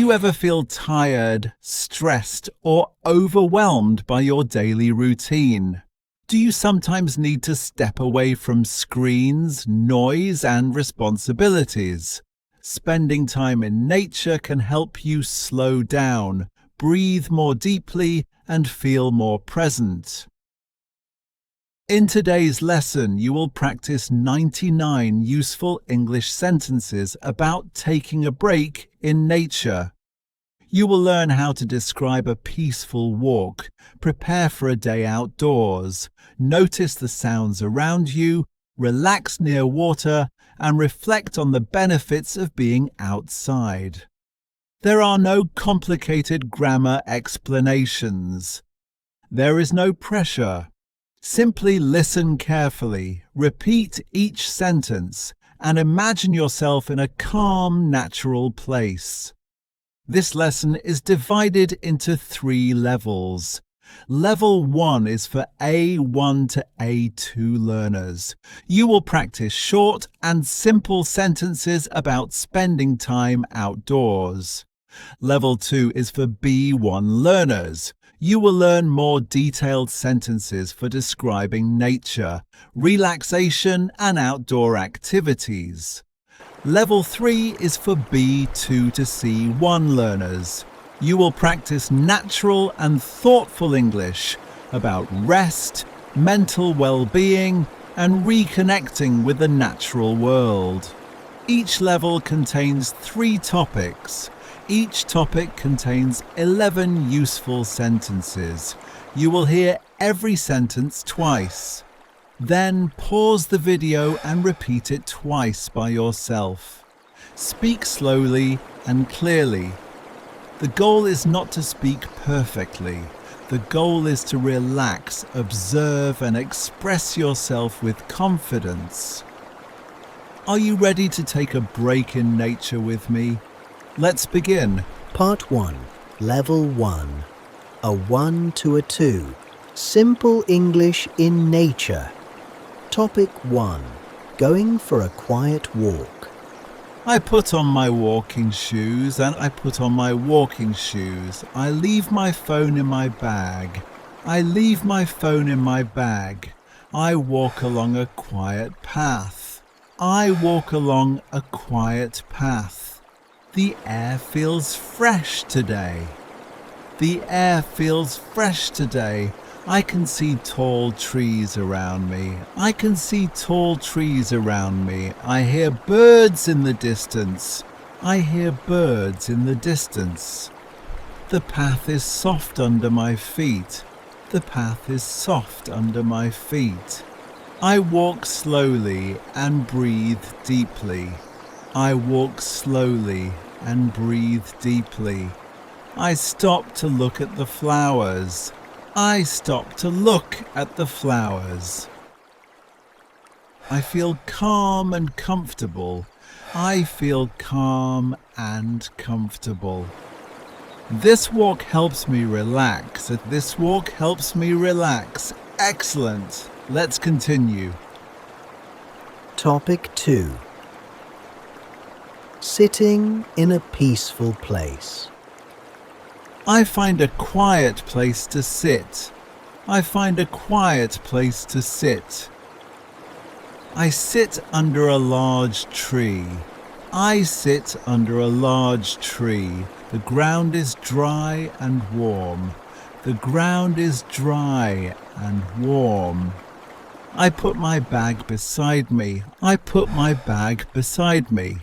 you ever feel tired, stressed, or overwhelmed by your daily routine? Do you sometimes need to step away from screens, noise, and responsibilities? Spending time in nature can help you slow down, breathe more deeply, and feel more present. In today's lesson, you will practice 99 useful English sentences about taking a break in nature. You will learn how to describe a peaceful walk, prepare for a day outdoors, notice the sounds around you, relax near water, and reflect on the benefits of being outside. There are no complicated grammar explanations. There is no pressure. Simply listen carefully, repeat each sentence, and imagine yourself in a calm, natural place. This lesson is divided into 3 levels. Level 1 is for A1 to A2 learners. You will practice short and simple sentences about spending time outdoors. Level 2 is for B1 learners. You will learn more detailed sentences for describing nature, relaxation, and outdoor activities. Level 3 is for B2 to C1 learners. You will practice natural and thoughtful English about rest, mental well-being, and reconnecting with the natural world. Each level contains 3 topics. Each topic contains 11 useful sentences. You will hear every sentence twice. Then pause the video and repeat it twice by yourself. Speak slowly and clearly. The goal is not to speak perfectly. The goal is to relax, observe, and express yourself with confidence. Are you ready to take a break in nature with me? Let's begin. Part 1, Level 1. A 1 to a 2. Simple English in nature. Topic 1. Going for a quiet walk. I put on my walking shoes and I put on my walking shoes. I leave my phone in my bag. I leave my phone in my bag. I walk along a quiet path. I walk along a quiet path. The air feels fresh today. The air feels fresh today. I can see tall trees around me. I can see tall trees around me. I hear birds in the distance. I hear birds in the distance. The path is soft under my feet. The path is soft under my feet. I walk slowly and breathe deeply. I walk slowly and breathe deeply. I stop to look at the flowers. I stop to look at the flowers. I feel calm and comfortable. I feel calm and comfortable. This walk helps me relax. This walk helps me relax. Excellent. Let's continue. Topic 2. Sitting in a peaceful place. I find a quiet place to sit. I find a quiet place to sit. I sit under a large tree. I sit under a large tree. The ground is dry and warm. The ground is dry and warm. I put my bag beside me. I put my bag beside me.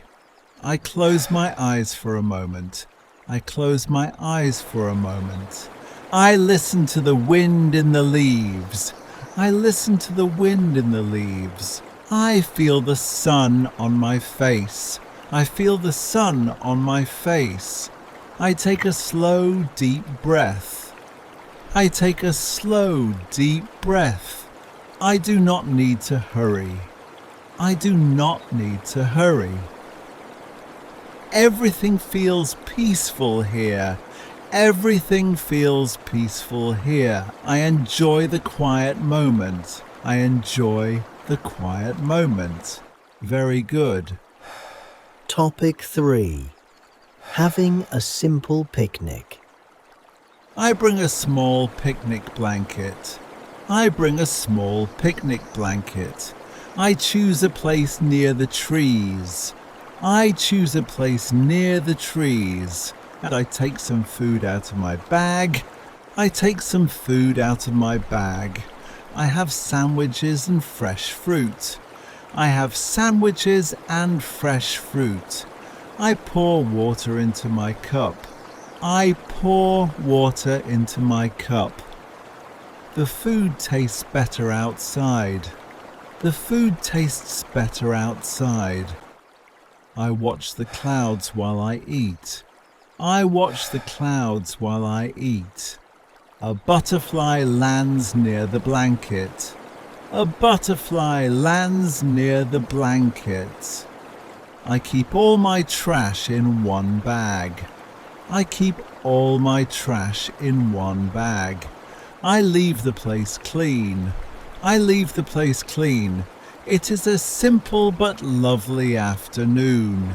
I close my eyes for a moment. I close my eyes for a moment. I listen to the wind in the leaves. I listen to the wind in the leaves. I feel the sun on my face. I feel the sun on my face. I take a slow, deep breath. I take a slow, deep breath. I do not need to hurry. I do not need to hurry. Everything feels peaceful here. Everything feels peaceful here. I enjoy the quiet moment. I enjoy the quiet moment. Very good. Topic 3. Having a simple picnic. I bring a small picnic blanket. I bring a small picnic blanket. I choose a place near the trees. I choose a place near the trees. And I take some food out of my bag. I take some food out of my bag. I have sandwiches and fresh fruit. I have sandwiches and fresh fruit. I pour water into my cup. I pour water into my cup. The food tastes better outside. The food tastes better outside. I watch the clouds while I eat. I watch the clouds while I eat. A butterfly lands near the blanket. A butterfly lands near the blanket. I keep all my trash in one bag. I keep all my trash in one bag. I leave the place clean. I leave the place clean. It is a simple but lovely afternoon.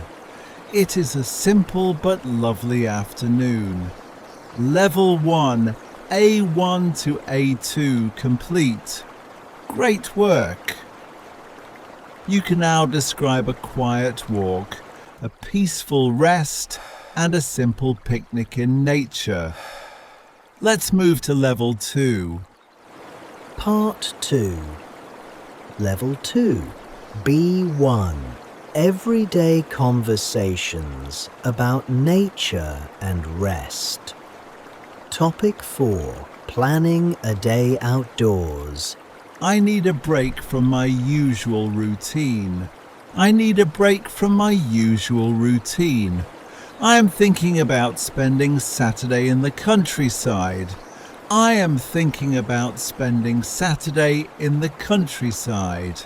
It is a simple but lovely afternoon. Level 1, A1 to A2 complete. Great work. You can now describe a quiet walk, a peaceful rest, and a simple picnic in nature. Let's move to level 2. Part 2. Level 2. B1. Everyday conversations about nature and rest. Topic 4. Planning a day outdoors. I need a break from my usual routine. I need a break from my usual routine. I am thinking about spending Saturday in the countryside. I am thinking about spending Saturday in the countryside.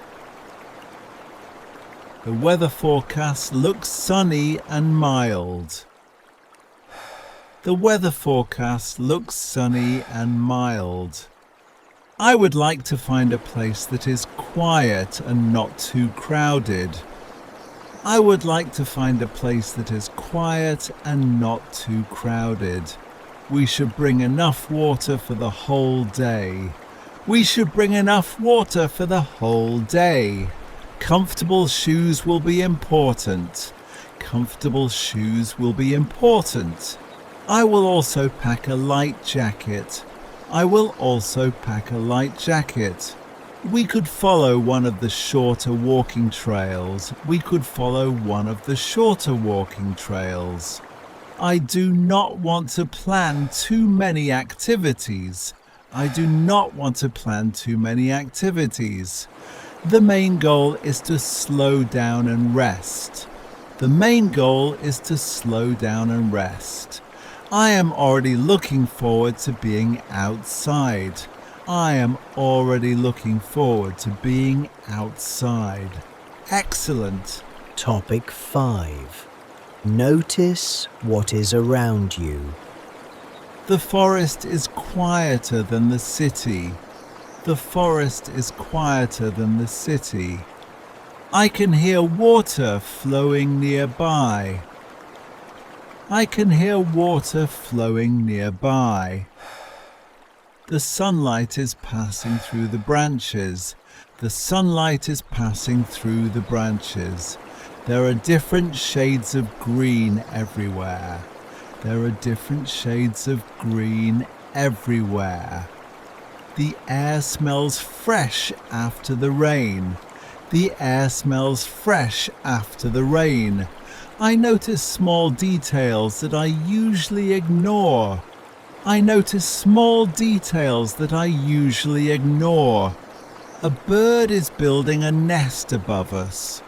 The weather forecast looks sunny and mild. The weather forecast looks sunny and mild. I would like to find a place that is quiet and not too crowded. I would like to find a place that is quiet and not too crowded. We should bring enough water for the whole day. We should bring enough water for the whole day. Comfortable shoes will be important. Comfortable shoes will be important. I will also pack a light jacket. I will also pack a light jacket. We could follow one of the shorter walking trails. We could follow one of the shorter walking trails. I do not want to plan too many activities. I do not want to plan too many activities. The main goal is to slow down and rest. The main goal is to slow down and rest. I am already looking forward to being outside. I am already looking forward to being outside. Excellent. Topic 5. Notice what is around you. The forest is quieter than the city. The forest is quieter than the city. I can hear water flowing nearby. I can hear water flowing nearby. The sunlight is passing through the branches. The sunlight is passing through the branches. There are different shades of green everywhere. There are different shades of green everywhere. The air smells fresh after the rain. The air smells fresh after the rain. I notice small details that I usually ignore. I notice small details that I usually ignore. A bird is building a nest above us.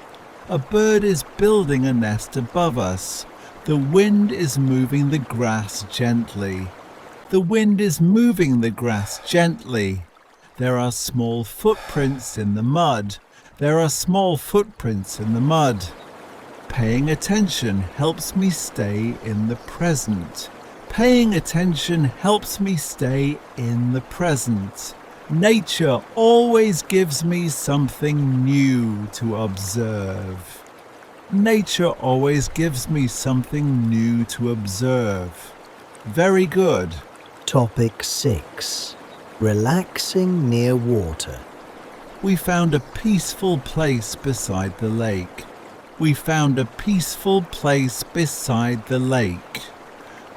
A bird is building a nest above us. The wind is moving the grass gently. The wind is moving the grass gently. There are small footprints in the mud. There are small footprints in the mud. Paying attention helps me stay in the present. Paying attention helps me stay in the present. Nature always gives me something new to observe. Nature always gives me something new to observe. Very good. Topic 6. Relaxing near water. We found a peaceful place beside the lake. We found a peaceful place beside the lake.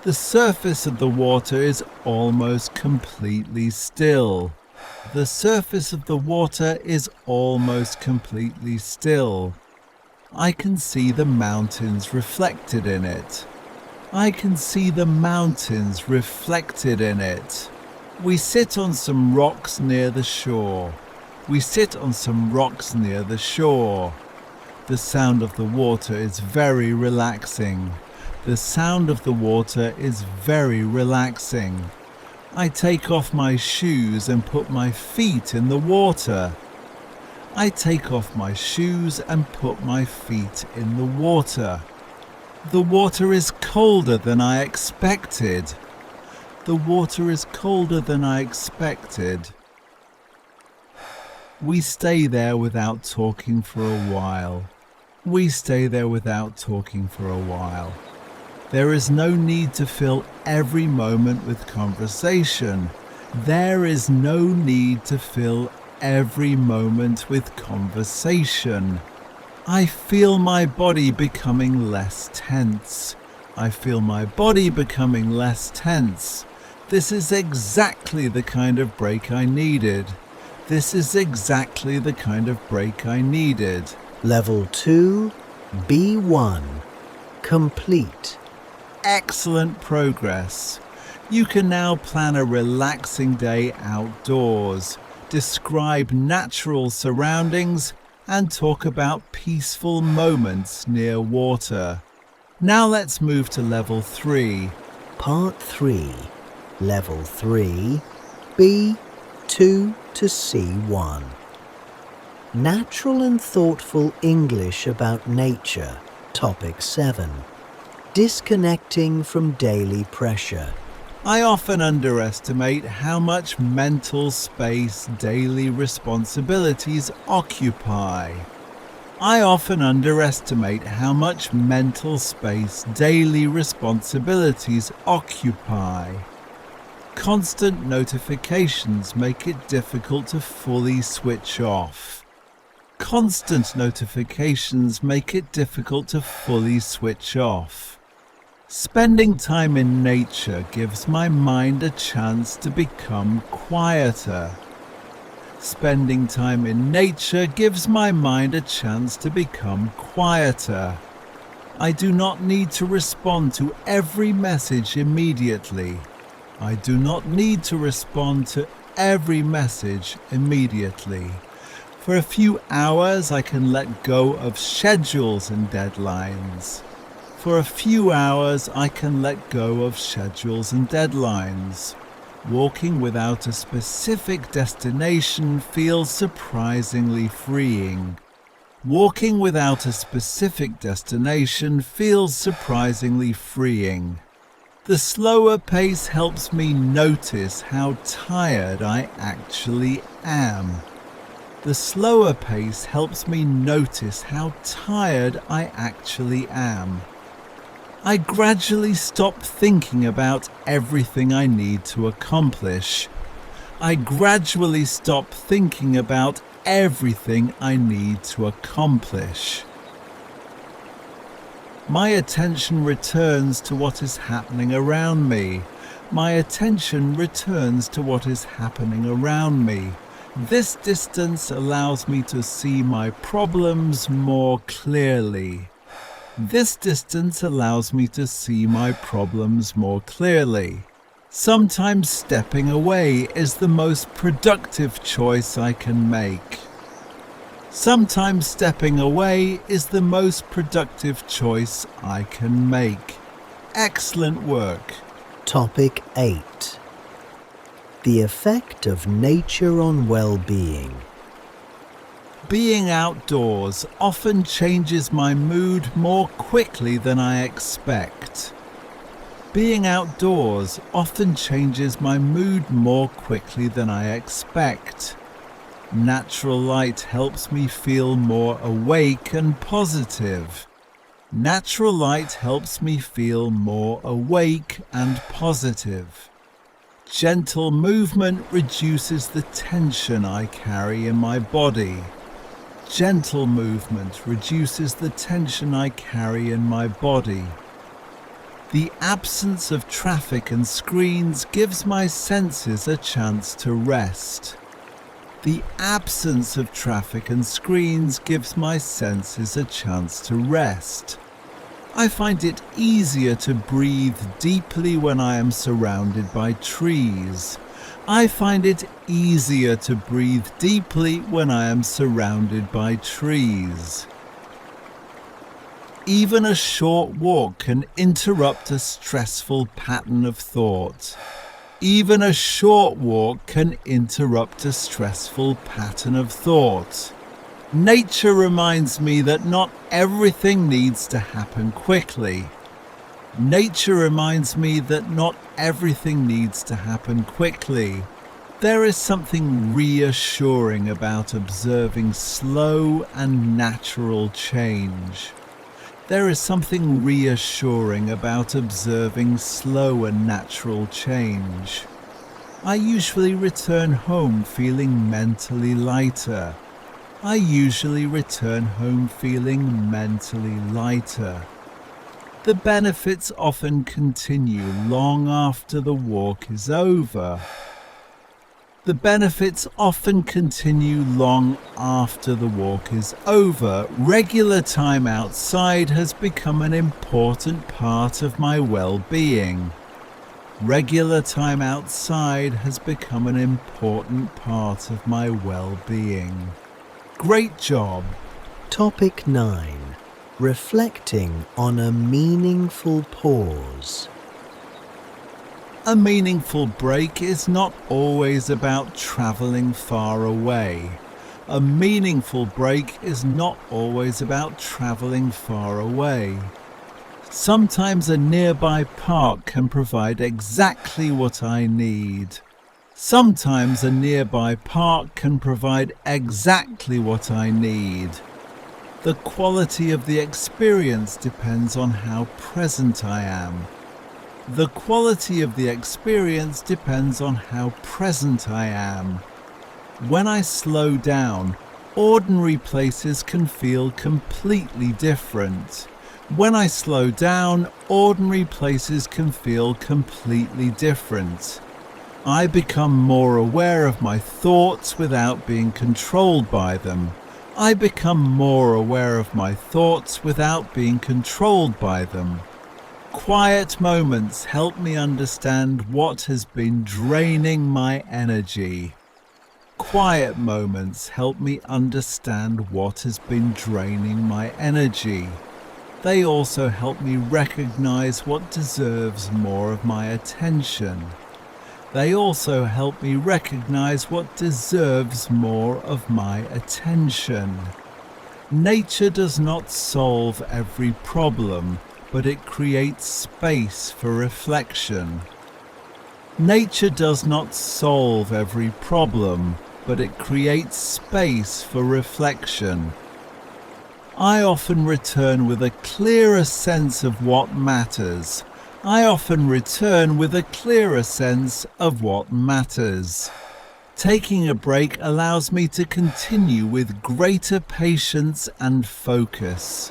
The surface of the water is almost completely still. The surface of the water is almost completely still. I can see the mountains reflected in it. I can see the mountains reflected in it. We sit on some rocks near the shore. We sit on some rocks near the shore. The sound of the water is very relaxing. The sound of the water is very relaxing. I take off my shoes and put my feet in the water. I take off my shoes and put my feet in the water. The water is colder than I expected. The water is colder than I expected. We stay there without talking for a while. We stay there without talking for a while. There is no need to fill every moment with conversation. There is no need to fill every moment with conversation. I feel my body becoming less tense. I feel my body becoming less tense. This is exactly the kind of break I needed. This is exactly the kind of break I needed. Level 2, B1. Complete. Excellent progress. You can now plan a relaxing day outdoors, describe natural surroundings, and talk about peaceful moments near water. Now let's move to level 3. Part 3. Level 3, B2 to C1. Natural and thoughtful English about nature. Topic 7. Disconnecting from daily pressure. I often underestimate how much mental space daily responsibilities occupy. I often underestimate how much mental space daily responsibilities occupy. Constant notifications make it difficult to fully switch off. Constant notifications make it difficult to fully switch off. Spending time in nature gives my mind a chance to become quieter. Spending time in nature gives my mind a chance to become quieter. I do not need to respond to every message immediately. I do not need to respond to every message immediately. For a few hours, I can let go of schedules and deadlines. For a few hours, I can let go of schedules and deadlines. Walking without a specific destination feels surprisingly freeing. Walking without a specific destination feels surprisingly freeing. The slower pace helps me notice how tired I actually am. The slower pace helps me notice how tired I actually am. I gradually stop thinking about everything I need to accomplish. I gradually stop thinking about everything I need to accomplish. My attention returns to what is happening around me. My attention returns to what is happening around me. This distance allows me to see my problems more clearly. This distance allows me to see my problems more clearly. Sometimes stepping away is the most productive choice I can make. Sometimes stepping away is the most productive choice I can make. Excellent work. Topic 8. The effect of nature on well-being. Being outdoors often changes my mood more quickly than I expect. Being outdoors often changes my mood more quickly than I expect. Natural light helps me feel more awake and positive. Natural light helps me feel more awake and positive. Gentle movement reduces the tension I carry in my body. Gentle movement reduces the tension I carry in my body. The absence of traffic and screens gives my senses a chance to rest. The absence of traffic and screens gives my senses a chance to rest. I find it easier to breathe deeply when I am surrounded by trees. I find it easier to breathe deeply when I am surrounded by trees. Even a short walk can interrupt a stressful pattern of thought. Even a short walk can interrupt a stressful pattern of thought. Nature reminds me that not everything needs to happen quickly. Nature reminds me that not everything needs to happen quickly. There is something reassuring about observing slow and natural change. There is something reassuring about observing slow and natural change. I usually return home feeling mentally lighter. I usually return home feeling mentally lighter. The benefits often continue long after the walk is over. The benefits often continue long after the walk is over. Regular time outside has become an important part of my well-being. Regular time outside has become an important part of my well-being. Great job. Topic 9. Reflecting on a meaningful pause. A meaningful break is not always about traveling far away. A meaningful break is not always about traveling far away. Sometimes a nearby park can provide exactly what I need. Sometimes a nearby park can provide exactly what I need. The quality of the experience depends on how present I am. The quality of the experience depends on how present I am. When I slow down, ordinary places can feel completely different. When I slow down, ordinary places can feel completely different. I become more aware of my thoughts without being controlled by them. I become more aware of my thoughts without being controlled by them. Quiet moments help me understand what has been draining my energy. Quiet moments help me understand what has been draining my energy. They also help me recognize what deserves more of my attention. They also help me recognize what deserves more of my attention. Nature does not solve every problem, but it creates space for reflection. Nature does not solve every problem, but it creates space for reflection. I often return with a clearer sense of what matters. I often return with a clearer sense of what matters. Taking a break allows me to continue with greater patience and focus.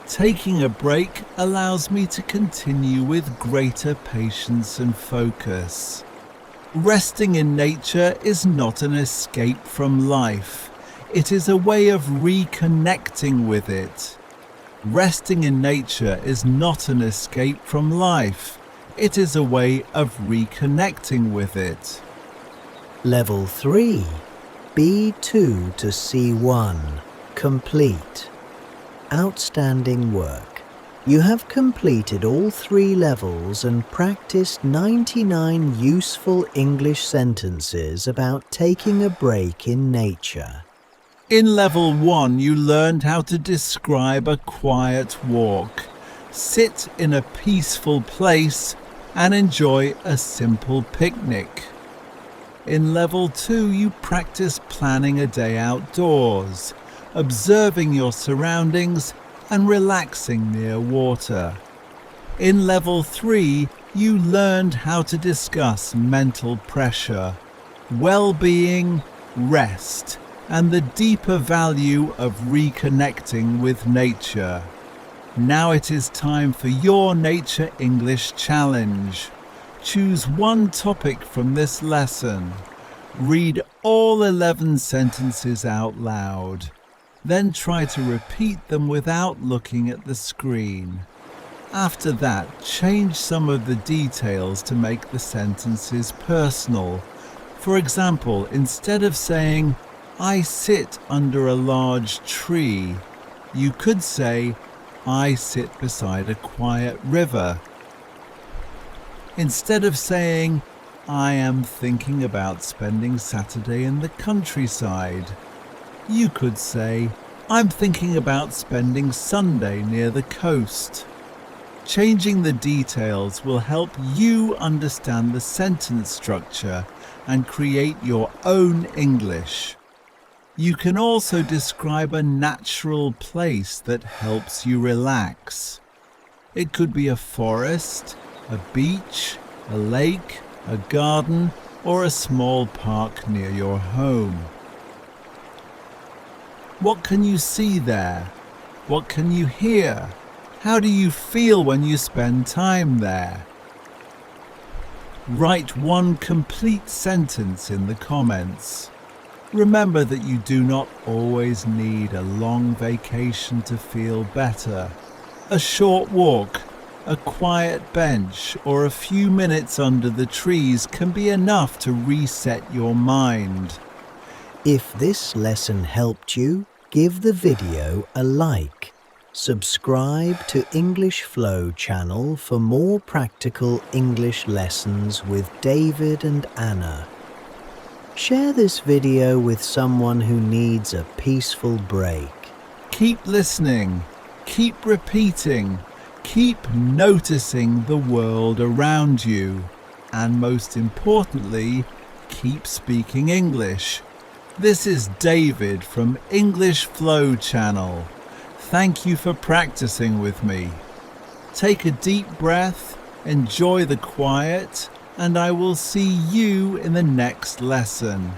Taking a break allows me to continue with greater patience and focus. Resting in nature is not an escape from life. It is a way of reconnecting with it. Resting in nature is not an escape from life. It is a way of reconnecting with it. Level 3. B2 to C1. Complete. Outstanding work. You have completed all 3 levels and practiced 99 useful English sentences about taking a break in nature. In level 1, you learned how to describe a quiet walk, sit in a peaceful place, and enjoy a simple picnic. In level 2, you practiced planning a day outdoors, observing your surroundings, and relaxing near water. In Level 3, you learned how to discuss mental pressure, well-being, rest, and the deeper value of reconnecting with nature. Now it is time for your Nature English Challenge. Choose one topic from this lesson. Read all 11 sentences out loud. Then try to repeat them without looking at the screen. After that, change some of the details to make the sentences personal. For example, instead of saying, "I sit under a large tree," you could say, "I sit beside a quiet river." Instead of saying, "I am thinking about spending Saturday in the countryside," you could say, "I'm thinking about spending Sunday near the coast." Changing the details will help you understand the sentence structure and create your own English. You can also describe a natural place that helps you relax. It could be a forest, a beach, a lake, a garden, or a small park near your home. What can you see there? What can you hear? How do you feel when you spend time there? Write one complete sentence in the comments. Remember that you do not always need a long vacation to feel better. A short walk, a quiet bench, or a few minutes under the trees can be enough to reset your mind. If this lesson helped you, give the video a like. Subscribe to English Flow channel for more practical English lessons with David and Anna. Share this video with someone who needs a peaceful break. Keep listening, keep repeating, keep noticing the world around you, and most importantly, keep speaking English. This is David from English Flow channel. Thank you for practicing with me. Take a deep breath, enjoy the quiet, and I will see you in the next lesson.